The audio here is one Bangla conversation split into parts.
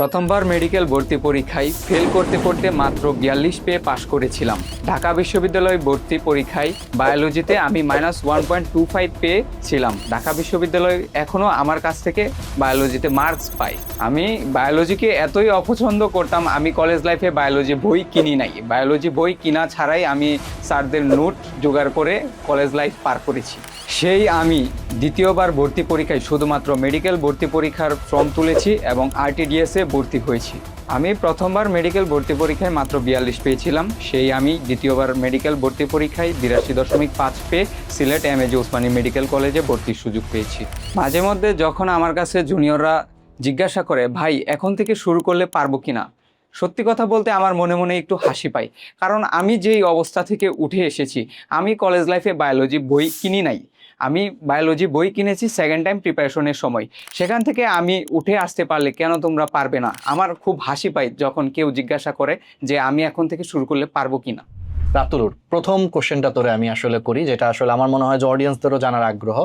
প্রথমবার মেডিকেল ভর্তি পরীক্ষায় ফেল করতে করতে মাত্র 42 পেয়ে পাশ করেছিলাম। ঢাকা বিশ্ববিদ্যালয় ভর্তি পরীক্ষায় বায়োলজিতে আমি -1.25 পেয়েছিলাম। ঢাকা বিশ্ববিদ্যালয় এখনও আমার কাছ থেকে বায়োলজিতে মার্কস পাই। আমি বায়োলজিকে এতই অপছন্দ করতাম, আমি কলেজ লাইফে বায়োলজি বই কিনি নাই। বায়োলজি বই কিনা ছাড়াই আমি স্যারদের নোট জোগাড় করে কলেজ লাইফ পার করেছি। সেই আমি দ্বিতীয়বার ভর্তি পরীক্ষায় শুধুমাত্র মেডিকেল ভর্তি পরীক্ষার ফর্ম তুলেছি এবং আরটিডিএসে ভর্তি হয়েছি। আমি প্রথমবার মেডিকেল ভর্তি পরীক্ষায় মাত্র 42 পেয়েছিলাম। সেই আমি দ্বিতীয়বার মেডিকেল ভর্তি পরীক্ষায় 82.5 পেয়ে সিলেট এমএজি ওসমানী মেডিকেল কলেজে ভর্তির সুযোগ পেয়েছি। মাঝে মধ্যে যখন আমার কাছে জুনিয়ররা জিজ্ঞাসা করে, ভাই এখন থেকে শুরু করলে পারবো কিনা, সত্যি কথা বলতে আমার মনে মনে একটু হাসি পাই। কারণ আমি যেই অবস্থা থেকে উঠে এসেছি, আমি কলেজ লাইফে বায়োলজি বই কিনি নাই। আমি বায়োলজি বই কিনেছি সেকেন্ড টাইম প্রিপারেশনের সময়। সেখান থেকে আমি উঠে আসতে পারলে কেন তোমরা পারবে না? আমার খুব হাসি পাই যখন কেউ জিজ্ঞাসা করে যে আমি এখন থেকে শুরু করলে পারবো কিনা। রাতুলুর প্রথম কোশ্চেনটা তোরে আমি আসলে করি, যেটা আসলে আমার মনে হয় যে অডিয়েন্সদেরও জানার আগ্রহ,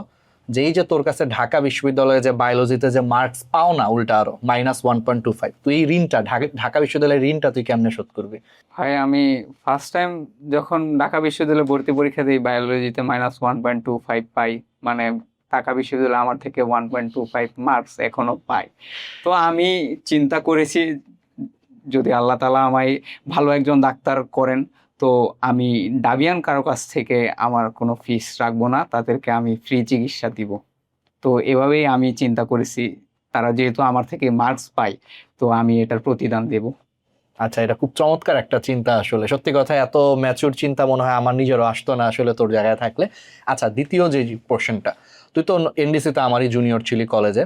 যে এই যে তোর কাছে ঢাকা বিশ্ববিদ্যালয়ে যে বায়োলজিতে যে মার্কস পাও না, উল্টা আরো -1.25, তুই এই ঋণটা ঢাকা বিশ্ববিদ্যালয়ের ঋণটা তুই কেমনে শোধ করবি? ভাই আমি ফার্স্ট টাইম যখন ঢাকা বিশ্ববিদ্যালয়ে ভর্তি পরীক্ষা দিই, বায়োলজিতে -1.25 পাই। মানে ঢাকা বিশ্ববিদ্যালয় আমার থেকে 1.25 মার্কস এখনো পাই। তো আমি চিন্তা করেছি, যদি আল্লাহ তাআলা আমায় ভালো একজন ডাক্তার করেন, তো আমি ডাবিয়ান কারো কাছ থেকে আমার কোনো ফিস রাখবো না, তাদেরকে আমি ফ্রি চিকিৎসা দিব। তো এভাবেই আমি চিন্তা করেছি, তারা যেহেতু আমার থেকে মার্কস পায়, তো আমি এটার প্রতিদান দেব। আচ্ছা, এটা খুব চমৎকার একটা চিন্তা। আসলে সত্যি কথা, এত ম্যাচিউর চিন্তা মনে হয় আমার নিজেরও আসতো না আসলে তোর জায়গায় থাকলে। আচ্ছা, দ্বিতীয় যে পোর্শনটা, তুই তো এনডিসিতে আমারই জুনিয়র ছিলি কলেজে।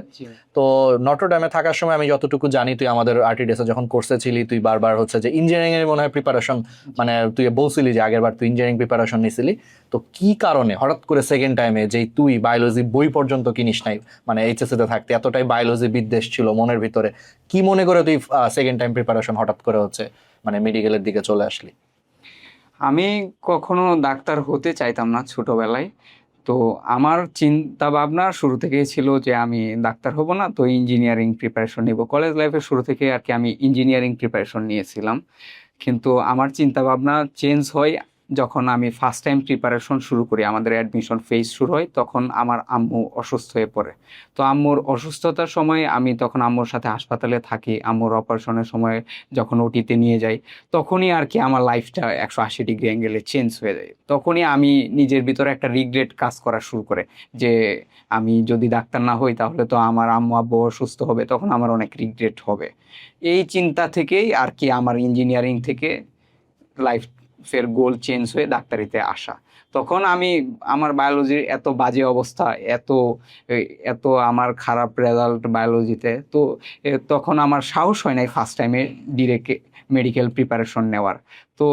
তো নটরডেমে থাকার সময় আমি যতটুকু জানি, তুই আমাদের আরটিডিএসে যখন কোর্সে ছিলি, তুই বারবার হচ্ছে যে ইঞ্জিনিয়ারিং এর মনে হয় প্রিপারেশন, মানে তুই বলছিলি যে আগের বার তুই ইঞ্জিনিয়ারিং প্রিপারেশন নিছিলি। তো কি কারণে হঠাৎ করে সেকেন্ড টাইমে যে তুই বায়োলজি বই পর্যন্ত কিনিস নাই, মানে এইচএসসি তে থাকতে এতটাই বায়োলজি বিদ্বেষ ছিল মনের ভিতরে, কি মনে করে তুই সেকেন্ড টাইম প্রিপারেশন হঠাৎ করে হচ্ছে মানে মেডিকেলের দিকে চলে আসলি? আমি কখনো ডাক্তার হতে চাইতাম না ছোটবেলায়। তো আমার চিন্তা ভাবনা শুরু থেকেই ছিল যে আমি ডাক্তার হব না, তো ইঞ্জিনিয়ারিং প্রিপারেশন নেব। কলেজ লাইফের শুরু থেকে আর কি আমি ইঞ্জিনিয়ারিং প্রিপারেশন নিয়েছিলাম। কিন্তু আমার চিন্তা ভাবনা চেঞ্জ হয় যখন আমি ফার্স্ট টাইম প্রিপারেশন শুরু করি। আমাদের অ্যাডমিশন ফেজ শুরু হয়, তখন আমার আম্মু অসুস্থ হয়ে পড়ে। তো আম্মুর অসুস্থতার সময় আমি তখন আম্মুর সাথে হাসপাতালে থাকি। আম্মুর অপারেশনের সময় যখন ওটিতে নিয়ে যাই, তখনই আর কি আমার লাইফটা 180 ডিগ্রি অ্যাঙ্গেলে চেঞ্জ হয়ে যায়। তখনই আমি নিজের ভিতরে একটা রিগ্রেট কাজ করা শুরু করে, যে আমি যদি ডাক্তার না হই তাহলে তো আমার আম্মু আব্বু অসুস্থ হবে, তখন আমার অনেক রিগ্রেট হবে। এই চিন্তা থেকেই আর কি আমার ইঞ্জিনিয়ারিং থেকে লাইফের গোল চেঞ্জ হয়ে ডাক্তারিতে আসা। তখন আমি আমার বায়োলজির এত বাজে অবস্থা, এত এত আমার খারাপ রেজাল্ট বায়োলজিতে, তো তখন আমার সাহস হয় নাই ফার্স্ট টাইমে ডিরেক্ট মেডিকেল প্রিপারেশন নেওয়ার। তো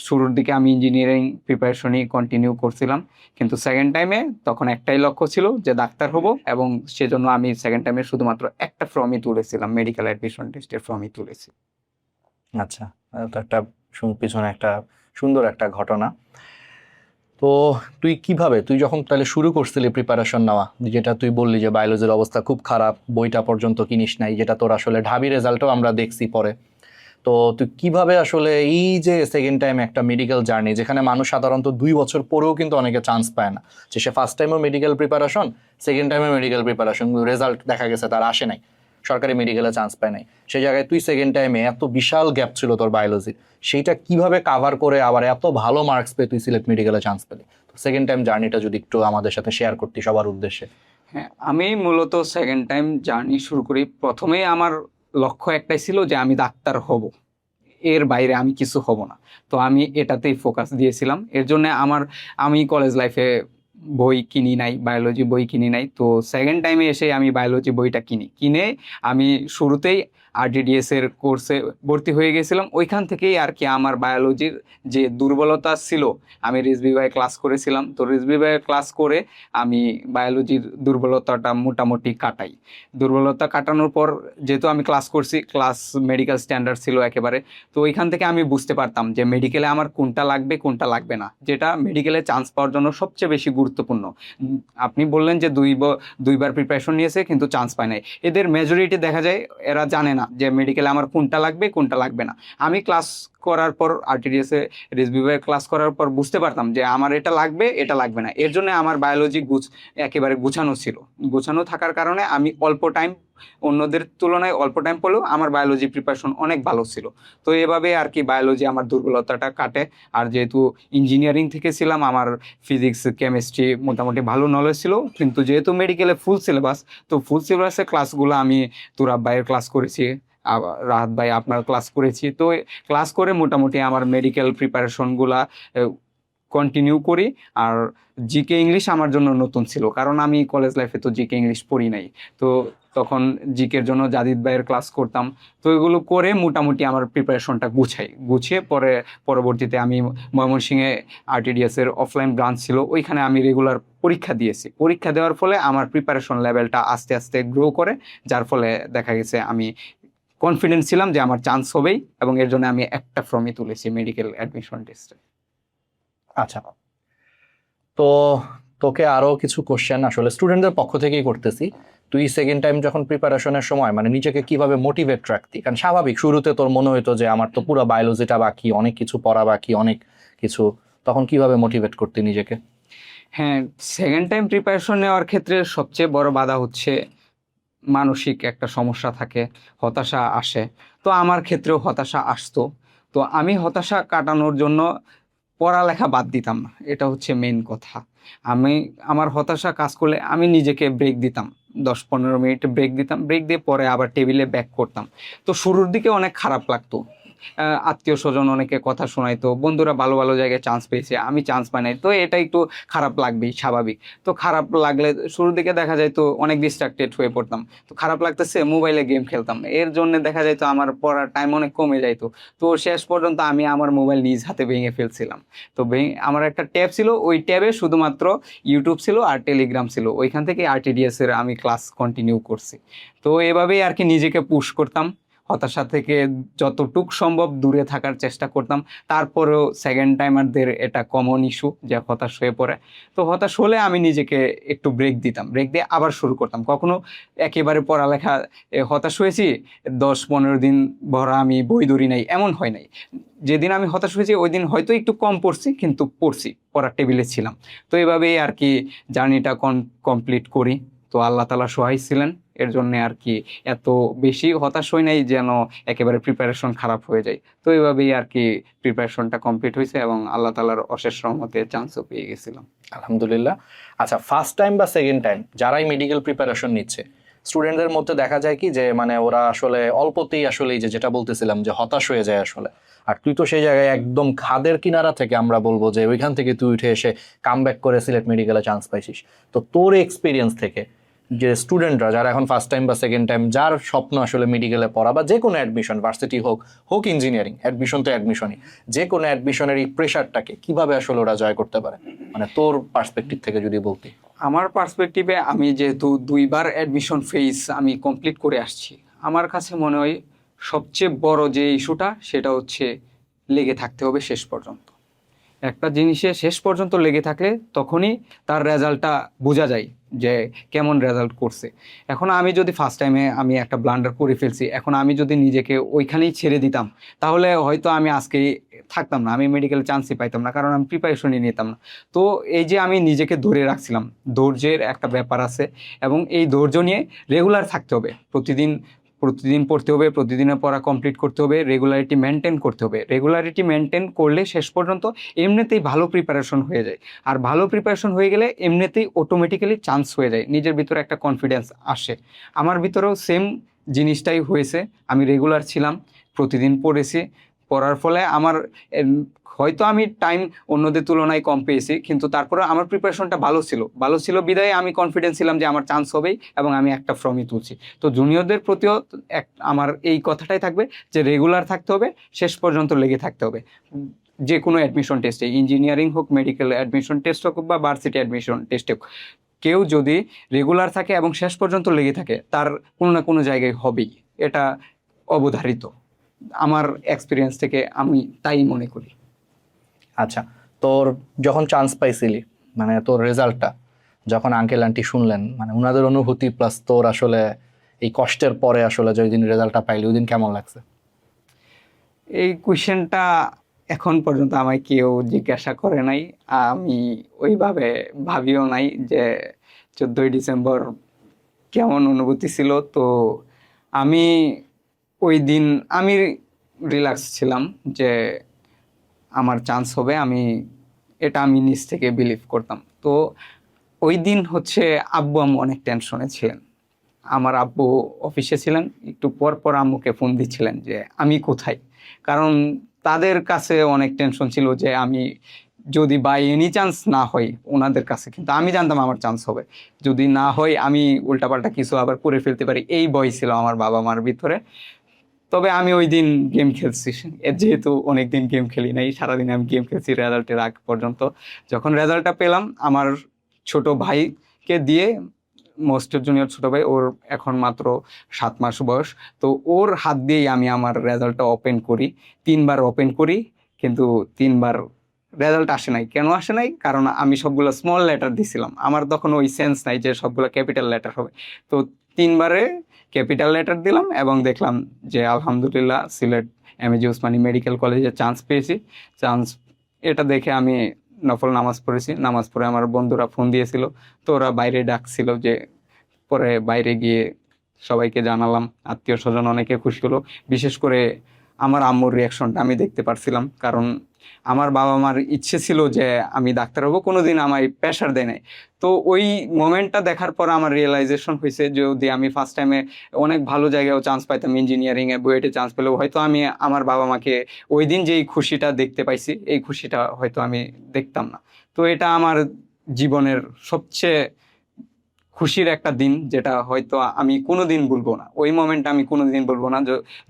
শুরুর দিকে আমি ইঞ্জিনিয়ারিং প্রিপারেশনই কন্টিনিউ করছিলাম, কিন্তু সেকেন্ড টাইমে তখন একটাই লক্ষ্য ছিল যে ডাক্তার হব, এবং সেজন্য আমি সেকেন্ড টাইমে শুধুমাত্র একটা ফর্মই তুলেছিলাম, মেডিকেল অ্যাডমিশন টেস্টের ফর্মই তুলেছি। আচ্ছা, তো একটা পিছনে একটা সুন্দর একটা ঘটনা। তো তুই যখন তাহলে শুরু করছিলি প্রিপারেশন নেওয়া, যেটা তুই বললি যে বায়োলজির অবস্থা খুব খারাপ, বইটা পর্যন্ত কিনিস নাই, যেটা তোর আসলে ঢাবি রেজাল্টও আমরা দেখছি পরে। তো তুই কিভাবে আসলে এই যে সেকেন্ড টাইম একটা মেডিকেল জার্নি, যেখানে মানুষ সাধারণত 2 বছর পরেও কিন্তু অনেকে চান্স পায় না, যে সে ফার্স্ট টাইমও মেডিকেল প্রিপারেশন, সেকেন্ড টাইমে মেডিকেল প্রিপারেশন, রেজাল্ট দেখা গেছে তার আসে নাই, সরকারি মেডিকেলে চান্স পায় নাই, সেই জায়গায় তুই সেকেন্ড টাইমে এত বিশাল গ্যাপ ছিল তোর বায়োলজির, সেইটা কিভাবে কাভার করে আবার এত ভালো মার্কস পেয়ে তুই সিলেট মেডিকেলে চান্স পেলি? তো সেকেন্ড টাইম জার্নিটা যদি একটু আমাদের সাথে শেয়ার করতি সবার উদ্দেশ্যে। হ্যাঁ, আমি মূলত সেকেন্ড টাইম জার্নি শুরু করি, প্রথমেই আমার লক্ষ্য একটাই ছিল যে আমি ডাক্তার হব, এর বাইরে আমি কিছু হব না। তো আমি এটাতেই ফোকাস দিয়েছিলাম। এর জন্য আমি কলেজ লাইফে বই কিনি নাই, বায়োলজি বই কিনি নাই। তো সেকেন্ড টাইমে এসে আমি বায়োলজি বইটা কিনে আমি শুরুতেই আরটিডিএস এর কোর্সে ভর্তি হয়ে গেছিলাম। ওইখান থেকেই আর কি আমার বায়োলজির যে দুর্বলতা ছিল, আমি রিজভি ভাই ক্লাস করেছিলাম, তো রিজভি ভাই ক্লাস করে আমি বায়োলজির দুর্বলতাটা মোটামুটি কাটাই। দুর্বলতা কাটানোর পর যেহেতু আমি ক্লাস করছি, ক্লাস মেডিকেল স্ট্যান্ডার্ড ছিল একেবারে, তো ওইখান থেকে আমি বুঝতে পারতাম যে মেডিকেলে আমার কোনটা লাগবে কোনটা লাগবে না, যেটা মেডিকেলে চান্স পাওয়ার জন্য সবচেয়ে বেশি গুরুত্বপূর্ণ। আপনি বললেন যে দুইবার প্রিপারেশন নিয়েছে কিন্তু চান্স পায় নাই, এদের মেজরিটি দেখা যায় এরা জানে না যে মেডিকেলে আমার কোনটা লাগবে কোনটা লাগবে না। আমি ক্লাস করার পর RTDS এ রেসবিভাবে ক্লাস করার পর বুঝতে পারতাম যে আমার এটা লাগবে এটা লাগবে না। এর জন্য আমার বায়োলজি একেবারে গুছানো ছিল। গোছানো থাকার কারণে আমি অল্প টাইম, অন্যদের তুলনায় অল্প টাইম পড়লেও আমার বায়োলজি প্রিপারেশন অনেক ভালো ছিল। তো এভাবে আর কি বায়োলজি আমার দুর্বলতাটা কাটে। আর যেহেতু ইঞ্জিনিয়ারিং থেকে ছিলাম, আমার ফিজিক্স কেমিস্ট্রি মোটামুটি ভালো নলেজ ছিল, কিন্তু যেহেতু মেডিকেলে ফুল সিলেবাস, তো ফুল সিলেবাসের ক্লাসগুলো আমি তুরাব ভাইয়ের ক্লাস করেছি, রাহাত ভাই আপনার ক্লাস করেছি। তো ক্লাস করে মোটামুটি আমার মেডিকেল প্রিপারেশনগুলা কন্টিনিউ করি। আর জিকে ইংলিশ আমার জন্য নতুন ছিল, কারণ আমি কলেজ লাইফে তো জিকে ইংলিশ পড়ি নাই। তো তখন জিকের জন্য জাদিদ ভাইয়ের ক্লাস করতাম। তো এগুলো করে মোটামুটি আমার প্রিপারেশনটা গুছিয়ে পরে পরবর্তীতে আমি ময়মনসিংহে RTDS এর অফলাইন ব্রাঞ্চ ছিল, ওইখানে আমি রেগুলার পরীক্ষা দিয়েছি। পরীক্ষা দেওয়ার ফলে আমার প্রিপারেশন লেভেলটা আস্তে আস্তে গ্রো করে, যার ফলে দেখা গেছে আমি কনফিডেন্ট ছিলাম যে আমার চান্স হবেই, এবং এর জন্য আমি একটা ফর্মই তুলেছি মেডিকেল অ্যাডমিশন টেস্টে। আচ্ছা, তো তোকে আরো কিছু কোশ্চেন আসলে স্টুডেন্টদের পক্ষ থেকেই করতেছি। তুই সেকেন্ড টাইম যখন প্রিপারেশনের সময় মানে নিজেকে কিভাবে মোটিভেট রাখতি? কারণ স্বাভাবিক শুরুতে তোর মনে হতো যে আমার তো পুরো বায়োলজিটা বাকি, অনেক কিছু পড়া বাকি, অনেক কিছু, তখন কিভাবে মোটিভেট করতি নিজেকে? হ্যাঁ, সেকেন্ড টাইম প্রিপারেশন নেওয়ার ক্ষেত্রে সবচেয়ে বড় বাধা হচ্ছে মানসিক একটা সমস্যা থাকে, হতাশা আসে। তো আমার ক্ষেত্রেও হতাশা আসতো। তো আমি হতাশা কাটানোর জন্য পড়ালেখা বাদ দিতাম না, এটা হচ্ছে মেইন কথা। আমি আমার হতাশা কাজ করলে আমি নিজেকে ব্রেক দিতাম, 10-15 মিনিট ব্রেক দিতাম, ব্রেক দিয়ে পরে আবার টেবিলে ব্যাক করতাম। তো শুরুর দিকে অনেক খারাপ লাগতো, আত্মীয় স্বজন অনেকে কথা শোনাইতো, বন্ধুরা ভালো ভালো জায়গায় চান্স পেয়েছে, আমি চান্স পাই নাই, তো এটা একটু খারাপ লাগবেই, স্বাভাবিক। তো খারাপ লাগলে শুরুর দিকে দেখা যায় তো অনেক ডিস্ট্রাক্টেড হয়ে পড়তাম। তো খারাপ লাগতেছে, মোবাইলে গেম খেলতাম, এর জন্য দেখা যায় তো আমার পড়ার টাইম অনেক কমে যাইতো। তো শেষ পর্যন্ত আমি আমার মোবাইল নিজ হাতে ভেঙে ফেলছিলাম। তো আমার একটা ট্যাব ছিল, ওই ট্যাবে শুধুমাত্র ইউটিউব ছিল আর টেলিগ্রাম ছিল, ওইখান থেকে RTDS এর আমি ক্লাস কন্টিনিউ করছি। তো এভাবেই আর কি নিজেকে পুশ করতাম, হতাশা থেকে যতটুক সম্ভব দূরে থাকার চেষ্টা করতাম। তারপরেও সেকেন্ড টাইমারদের এটা কমন ইস্যু যে হতাশ হয়ে পড়ে। তো হতাশ হলে আমি নিজেকে একটু ব্রেক দিতাম, ব্রেক দিয়ে আবার শুরু করতাম। কখনো একেবারে পড়ালেখা হতাশ হয়েছি 10-15 দিন ভরা আমি বই ধরি নাই, এমন হয় নাই। যেদিন আমি হতাশ হয়েছি ওই দিন হয়তো একটু কম পড়ছি, কিন্তু পড়ছি, পড়ার টেবিলে ছিলাম। তো এভাবেই আর কি জার্নিটা কমপ্লিট করি। তো আল্লাহ তাআলা সহায় ছিলেন, এর জন্য আর কি এত বেশি হতাশ হই নাই যেন একেবারে প্রিপারেশন খারাপ হয়ে যায়। তো এইভাবেই আর কি প্রিপারেশনটা কমপ্লিট হয়েছে, এবং আল্লাহ তাআলার অশেষ রহমতে চান্সও পেয়ে গেছিলাম। আলহামদুলিল্লাহ। আচ্ছা, ফার্স্ট টাইম বা সেকেন্ড টাইম যারাই মেডিকেল প্রিপারেশন নিচ্ছে, স্টুডেন্টদের মধ্যে দেখা যায় কি যে মানে ওরা আসলে অল্পতেই আসলে এই যে যেটা বলতেছিলাম যে হতাশ হয়ে যায় আসলে। আর তুই তো সেই জায়গায় একদম খাদের কিনারা থেকে আমরা বলবো যে ওইখান থেকে তুই উঠে এসে কামব্যাক করে সিলেট মেডিকেলে চান্স পাইছিস। তো তোর এক্সপিরিয়েন্স থেকে যে স্টুডেন্টরা যারা এখন ফার্স্ট টাইম বা সেকেন্ড টাইম, যার স্বপ্ন আসলে মেডিকেলে পড়া বা যে কোনো অ্যাডমিশন, ভার্সিটি হোক হোক ইঞ্জিনিয়ারিং, অ্যাডমিশন তো অ্যাডমিশনই, যে কোনো অ্যাডমিশনের এই প্রেশারটাকে কিভাবে আসলে ওরা জয় করতে পারে, মানে তোর পার্সপেক্টিভ থেকে যদি বলতি। আমার পার্সপেক্টিভে আমি যেহেতু 2বার অ্যাডমিশন ফেজ আমি কমপ্লিট করে আসছি, আমার কাছে মনে হয় সবচেয়ে বড় যে ইস্যুটা সেটা হচ্ছে লেগে থাকতে হবে শেষ পর্যন্ত। একটা জিনিসে শেষ পর্যন্ত লেগে থাকলে তখনই তার রেজাল্টটা বোঝা যায় যে কেমন রেজাল্ট করছে। এখন আমি যদি ফার্স্ট টাইমে আমি একটা ব্লান্ডার করে ফেলছি, এখন আমি যদি নিজেকে ওইখানেই ছেড়ে দিতাম, তাহলে হয়তো আমি আজকে থাকতাম না, আমি মেডিকেল চান্সই পাইতাম না, কারণ আমি প্রিপারেশনই নিতাম না। তো এই যে আমি নিজেকে ধরে রাখছিলাম, ধৈর্যের একটা ব্যাপার আছে, এবং এই ধৈর্য নিয়ে রেগুলার থাকতে হবে। প্রতিদিন প্রতিদিন পড়তে হবে, প্রতিদিনের পড়া কমপ্লিট করতে হবে, রেগুলারিটি মেনটেন করতে হবে। রেগুলারিটি মেনটেন করলে শেষ পর্যন্ত এমনিতেই ভালো প্রিপারেশন হয়ে যায়। আর ভালো প্রিপারেশন হয়ে গেলে এমনিতেই অটোমেটিক্যালি চান্স হয়ে যায়, নিজের ভিতরে একটা কনফিডেন্স আসে। আমার ভিতরেও সেম জিনিসটাই হয়েছে। আমি রেগুলার ছিলাম, প্রতিদিন পড়েছি, পড়ার ফলে আমার হয়তো আমি টাইম অন্যদের তুলনায় কম পেয়েছি, কিন্তু তারপরে আমার প্রিপারেশনটা ভালো ছিল বিধায় আমি কনফিডেন্স ছিলাম যে আমার চান্স হবেই, এবং আমি একটা ফর্মই তুলছি। তো জুনিয়রদের প্রতিও আমার এই কথাটাই থাকবে যে রেগুলার থাকতে হবে, শেষ পর্যন্ত লেগে থাকতে হবে। যে কোনো অ্যাডমিশন টেস্টে, ইঞ্জিনিয়ারিং হোক, মেডিকেল অ্যাডমিশন টেস্ট হোক, বা ভার্সিটি অ্যাডমিশন টেস্ট হোক, কেউ যদি রেগুলার থাকে এবং শেষ পর্যন্ত লেগে থাকে, তার কোনো না কোনো জায়গায় হবেই, এটা অবধারিত। আমার এক্সপিরিয়েন্স থেকে আমি তাই মনে করি। আচ্ছা, তোর যখন চান্স পাইছিলি, মানে তোর রেজাল্টটা যখন আঙ্কেল আন্টি শুনলেন, মানে ওনাদের অনুভূতি প্লাস তোর আসলে এই কষ্টের পরে আসলে যে ওই দিন রেজাল্টটা পাইলি ওই দিন কেমন লাগছে? এই কোয়েশ্চেনটা এখন পর্যন্ত আমায় কেউ জিজ্ঞাসা করে নাই, আমি ওইভাবে ভাবিও নাই যে 14ই ডিসেম্বর কেমন অনুভূতি ছিল। তো আমি ওই দিন আমি রিল্যাক্স ছিলাম যে আমার চান্স হবে, এটা আমি নিজ থেকে বিলিভ করতাম। তো ওই দিন হচ্ছে আব্বু আম্মু অনেক টেনশনে ছিলেন। আমার আব্বু অফিসে ছিলেন, একটু পর পর আম্মুকে ফোন দিচ্ছিলেন যে আমি কোথায়, কারণ তাদের কাছে অনেক টেনশন ছিল যে আমি যদি বাই এনি চান্স না হই ওনাদের কাছে, কিন্তু আমি জানতাম আমার চান্স হবে, যদি না হয় আমি উল্টাপাল্টা কিছু আবার করে ফেলতে পারি, এই ভয় ছিল আমার বাবা মার ভিতরে। তবে আমি ওই দিন গেম খেলছি, যেহেতু অনেক দিন গেম খেলি নাই, সারাদিন আমি গেম খেলছি রেজাল্টের আগ পর্যন্ত। যখন রেজাল্টটা পেলাম আমার ছোট ভাইকে দিয়ে, মোস্ট জুনিয়র ছোট ভাই, ওর এখন মাত্র 7 মাস বয়স, তো ওর হাত দিয়েই আমি আমার রেজাল্টটা ওপেন করি। 3বার ওপেন করি, কিন্তু 3বার রেজাল্ট আসে নাই। কেন আসে নাই? কারণ আমি সবগুলো স্মল লেটার দিছিলাম, আমার তখন ওই সেন্স নাই যে সবগুলো ক্যাপিটাল লেটার হবে। তো 3বারে ক্যাপিটাল লেটার দিলাম এবং দেখলাম যে আলহামদুলিল্লাহ সিলেট এমএজি ওসমানী মেডিকেল কলেজে চান্স পেয়েছি। চান্স এটা দেখে আমি নফল নামাজ পড়েছি, নামাজ পড়ে আমার বন্ধুরা ফোন দিয়েছিল, তো ওরা বাইরে ডাকছিল, যে পরে বাইরে গিয়ে সবাইকে জানালাম, আত্মীয় স্বজন অনেকে খুশি হলো। বিশেষ করে আমার আম্মুর রিয়াকশনটা আমি দেখতে পারছিলাম, কারণ আমার বাবা মার ইচ্ছে ছিল যে আমি ডাক্তার হবো, কোনোদিন আমায় প্রেশার দেয় নাই। তো ওই মোমেন্টটা দেখার পর আমার রিয়েলাইজেশন হয়েছে যে যদি আমি ফার্স্ট টাইমে অনেক ভালো জায়গায়ও চান্স পাইতাম, ইঞ্জিনিয়ারিংয়ে বুয়েটে চান্স পেলেও হয়তো আমি আমার বাবা মাকে ওই দিন যেই খুশিটা দেখতে পাইছি এই খুশিটা হয়তো আমি দেখতাম না। তো এটা আমার জীবনের সবচেয়ে খুশির একটা দিন, যেটা হয়তো আমি কোনোদিন ভুলবো না। ওই মোমেন্টটা আমি কোনোদিন ভুলবো না,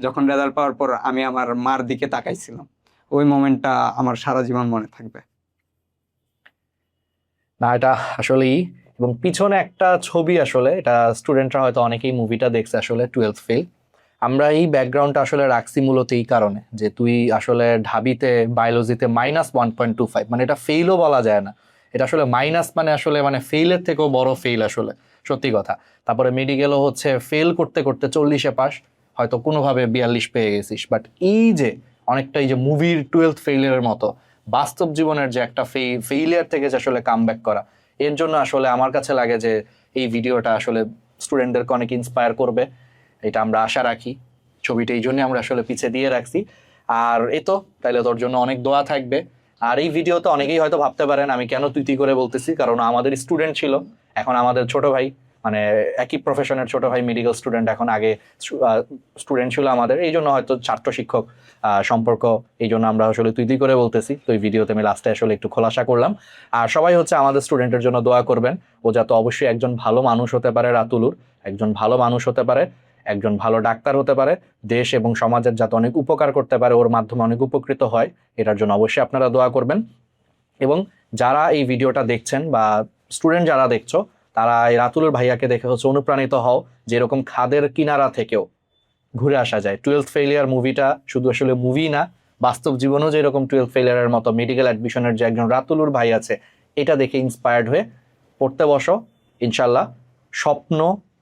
যখন রেজাল্ট পাওয়ার পর আমি আমার মার দিকে তাকাইছিলাম, ওই মোমেন্টটা আমার সারা জীবন মনে থাকবে। না এটা আসলেই, এবং পিছনে একটা ছবি, আসলে এটা স্টুডেন্টরা হয়তো অনেকেই মুভিটা দেখছে, আসলে 12th ফেল। আমরা এই ব্যাকগ্রাউন্ডটা আসলে রাখছি মূলত এই কারণে যে তুই আসলে ঢাবিতে বায়োলজিতে -1.25, মানে এটা ফেইলও বলা যায় না, এটা আসলে মাইনাস, মানে আসলে মানে ফেইলের থেকেও বড় ফেইল আসলে, সত্যি কথা। তারপরে মেডিকেলও হচ্ছে ফেল করতে করতে 40-এ পাস, হয়তো কোনোভাবে 42 পেয়ে গেছিস। বাট এই যে অনেকটা এই যে মুভির 12th ফেইলিয়ারের মতো বাস্তব জীবনের যে একটা ফেইলিয়ার থেকে যে আসলে কাম ব্যাক করা, এর জন্য আসলে আমার কাছে লাগে যে এই ভিডিওটা আসলে স্টুডেন্টদেরকে অনেক ইন্সপায়ার করবে, এটা আমরা আশা রাখি। ছবিটা এই জন্য আমরা আসলে পিছিয়ে দিয়ে রাখছি। আর এই তো তাইলে তোর জন্য অনেক দোয়া থাকবে। আর এই ভিডিওতে অনেকেই হয়তো ভাবতে পারেন আমি কেন তুই করে বলতেছি, কারণ আমাদের স্টুডেন্ট ছিল, এখন আমাদের ছোট ভাই, মানে একই প্রফেশনের ছোট ভাই মেডিকেল স্টুডেন্ট, এখন আগে স্টুডেন্ট ছিল আমাদের, এই জন্য হয়তো ছাত্র শিক্ষক সম্পর্ক, এই জন্য আমরা আসলে তুই করে বলতেছি। তো এই ভিডিওতে আমি লাস্টে আসলে একটু খোলাসা করলাম। আর সবাই হচ্ছে আমাদের স্টুডেন্টের জন্য দোয়া করবেন, ও যাতে অবশ্যই একজন ভালো মানুষ হতে পারে, রাতুলুর একজন ভালো মানুষ হতে পারে, একজন ভালো ডাক্তার হতে পারে, দেশ এবং সমাজের যাতে অনেক উপকার করতে পারে, ওর মাধ্যমে অনেক উপকৃত হয়, এটার জন্য অবশ্যই আপনারা দোয়া করবেন। এবং যারা এই ভিডিওটা দেখছেন বা স্টুডেন্ট যারা দেখছো, তারা এই রাতুলের ভাইয়াকে দেখে হচ্ছে অনুপ্রাণিত হও, যেরকম খাদের কিনারা থেকেও ঘুরে আসা যায়। 12th ফেলিয়ার মুভিটা শুধু আসলে মুভি না, বাস্তব জীবনেও যেরকম 12th ফেলিয়ারের মতো মেডিকেল অ্যাডমিশনের যে একজন রাতুলুর ভাই আছে, এটা দেখে ইন্সপায়ার্ড হয়ে পড়তে বসো। ইনশাল্লাহ স্বপ্ন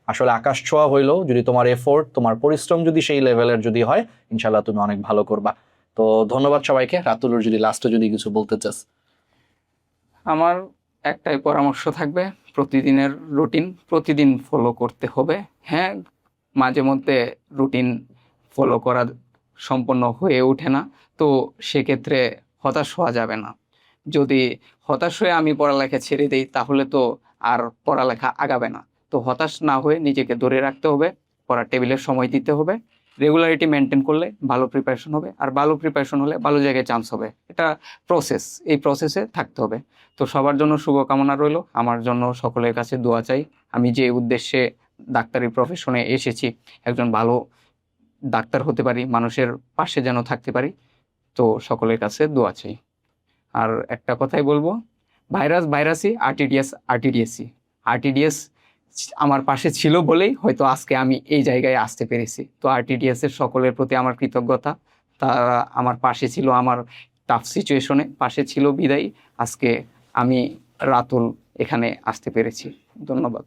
আসলে আকাশ ছোঁয়া হইলেও যদি তোমার এফোর্ট, তোমার পরিশ্রম যদি সেই লেভেলের যদি হয়, ইনশাল্লাহ তুমি অনেক ভালো করবা। তো ধন্যবাদ সবাইকে। রাতুলুর যদি লাস্টে যদি কিছু বলতে চাস। আমার একটাই পরামর্শ থাকবে, প্রতিদিনের রুটিন প্রতিদিন ফলো করতে হবে। হ্যাঁ, মাঝে মধ্যে রুটিন ফলো করা সম্পন্ন হয়ে ওঠে না, তো সেক্ষেত্রে হতাশ হওয়া যাবে না। যদি হতাশ হয়ে আমি পড়ালেখা ছেড়ে দিই তাহলে তো আর পড়ালেখা আগাবে না। তো হতাশ না হয়ে নিজেকে ধরে রাখতে হবে, পড়ার টেবিলের সময় দিতে হবে, রেগুলারিটি মেনটেন করলে ভালো প্রিপারেশন হবে, আর ভালো প্রিপারেশন হলে ভালো জায়গায় চান্স হবে। এটা প্রসেস, এই প্রসেসে থাকতে হবে। তো সবার জন্য শুভকামনা রইল, আমার জন্য সকলের কাছে দোয়া চাই। আমি যে উদ্দেশ্যে ডাক্তারি প্রফেশনে এসেছি, একজন ভালো ডাক্তার হতে পারি, মানুষের পাশে যেন থাকতে পারি, তো সকলের কাছে দোয়া চাই। আর একটা কথাই বলবো, ভাইরাসই, আরটিডিএস আমার পাশে ছিল বলেই হয়তো আজকে আমি এই জায়গায় আসতে পেরেছি। তো আরটিডিএস এর সকলের প্রতি আমার কৃতজ্ঞতা, তারা আমার পাশে ছিল, আমার টাফ সিচুয়েশনে পাশে ছিল বিদায়ী আজকে আমি রাতুল এখানে আসতে পেরেছি। ধন্যবাদ।